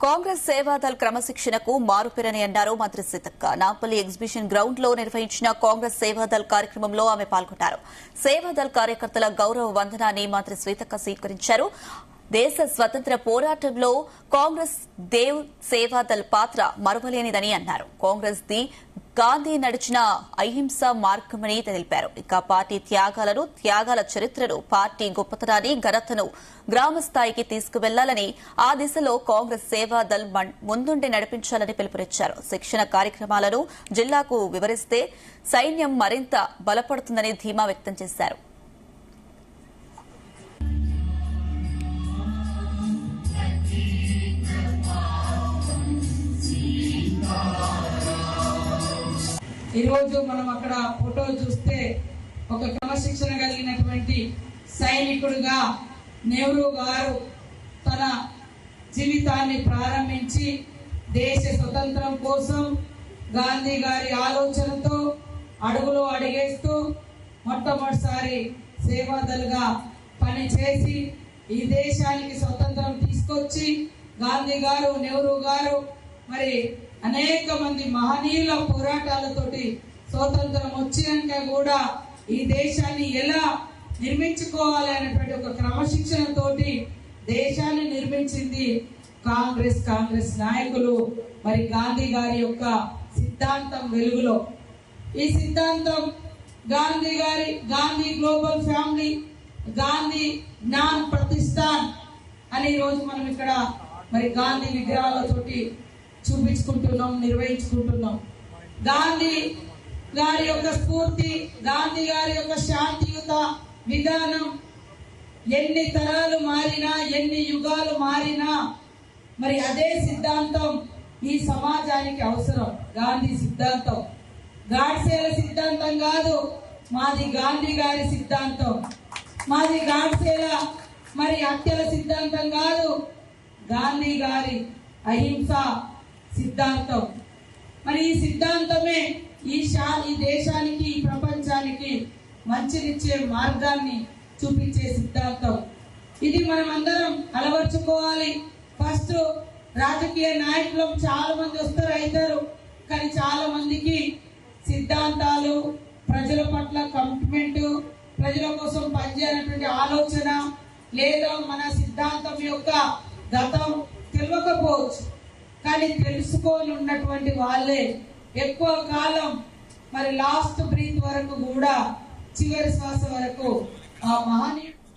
కాంగ్రెస్ సేవాదళ్ క్రమశిక్షణకు మారుపేరని అన్నారు మంత్రి సీతక్క. నాంపల్లి ఎగ్జిబిషన్ గ్రౌండ్ లో నిర్వహించిన కాంగ్రెస్ సేవాదళ్ కార్యక్రమంలో ఆమె పాల్గొన్నారు. సేవాదళ్ కార్యకర్తల గౌరవ వందనాన్ని మంత్రి సీతక్క స్వీకరించారు. దేశ స్వతంత్ర పోరాటంలో కాంగ్రెస్ దేవ్ సేవాదళ్ పాత్ర మరువలేనిదని అన్నారు. కాంగ్రెస్ ది గాంధీ నడిచిన అహింస మార్గమని తెలిపారు. ఇక పార్టీ త్యాగాల చరిత్రను, పార్టీ గొప్పతనాన్ని, ఘనతను గ్రామస్థాయికి తీసుకువెళ్లాలని, ఆ దిశలో కాంగ్రెస్ సేవాదళ్ ముందుండి నడిపించాలని పిలుపునిచ్చారు. శిక్షణ కార్యక్రమాలను జిల్లాకు వివరిస్తే సైన్యం మరింత బలపడుతుందని ధీమా వ్యక్తం చేశారు. ఈరోజు మనం అక్కడ ఫోటోలు చూస్తే ఒక క్రమశిక్షణ కలిగినటువంటి సైనికుడిగా నెహ్రూ గారు తన జీవితాన్ని ప్రారంభించి దేశ స్వతంత్రం కోసం గాంధీ గారి ఆలోచనతో అడుగులో అడిగేస్తూ మొట్టమొదటిసారి సేవాదల్గా పనిచేసి ఈ దేశానికి స్వతంత్రం తీసుకొచ్చి గాంధీ గారు, నెహ్రూ గారు మరి అనేక మంది మహనీయుల పోరాటాలతోటి స్వతంత్రం వచ్చినాక కూడా ఈ దేశాన్ని ఎలా నిర్మించుకోవాలి అనేటువంటి ఒక క్రమశిక్షణతోటి దేశాన్ని నిర్మించింది కాంగ్రెస్ నాయకులు. మరి గాంధీ గారి యొక్క సిద్ధాంతం వెలుగులో ఈ సిద్ధాంతం గాంధీ గ్లోబల్ ఫ్యామిలీ, గాంధీ జ్ఞాన్ ప్రతిష్టాన్ అని ఈరోజు మనం ఇక్కడ మరి గాంధీ విగ్రహాలతోటి చూపించుకుంటున్నాం, నిర్వహించుకుంటున్నాం. గాంధీ గారి యొక్క స్ఫూర్తి, గాంధీ గారి యొక్క శాంతియుత విధానం ఎన్ని తరాలు మారినా, ఎన్ని యుగాలు మారినా మరి అదే సిద్ధాంతం ఈ సమాజానికి అవసరం. గాంధీ సిద్ధాంతం గాడ్సేల సిద్ధాంతం కాదు, మాది గాంధీ గారి సిద్ధాంతం. మాది గాడ్సేల మరి హత్యల సిద్ధాంతం కాదు, గాంధీ గారి అహింస సిద్ధాంతం. మరి ఈ సిద్ధాంతమే ఈ దేశానికి, ఈ ప్రపంచానికి మంచినిచ్చే మార్గాన్ని చూపించే సిద్ధాంతం. ఇది మనం అందరం అలవర్చుకోవాలి. ఫస్ట్ రాజకీయ నాయకులు చాలా మంది వస్తారు, అవుతారు, కానీ చాలా మందికి సిద్ధాంతాలు, ప్రజల పట్ల కమిట్మెంట్, ప్రజల కోసం పనిచేయాలనేటువంటి ఆలోచన లేదా మన సిద్ధాంతం యొక్క గతం తెలియకపోవచ్చు. కానీ తెలుసుకొని ఉన్నటువంటి వాళ్ళే ఎక్కువ కాలం మరి లాస్ట్ బ్రీత్ వరకు కూడా, చివరి శ్వాస వరకు ఆ మహనీయుడు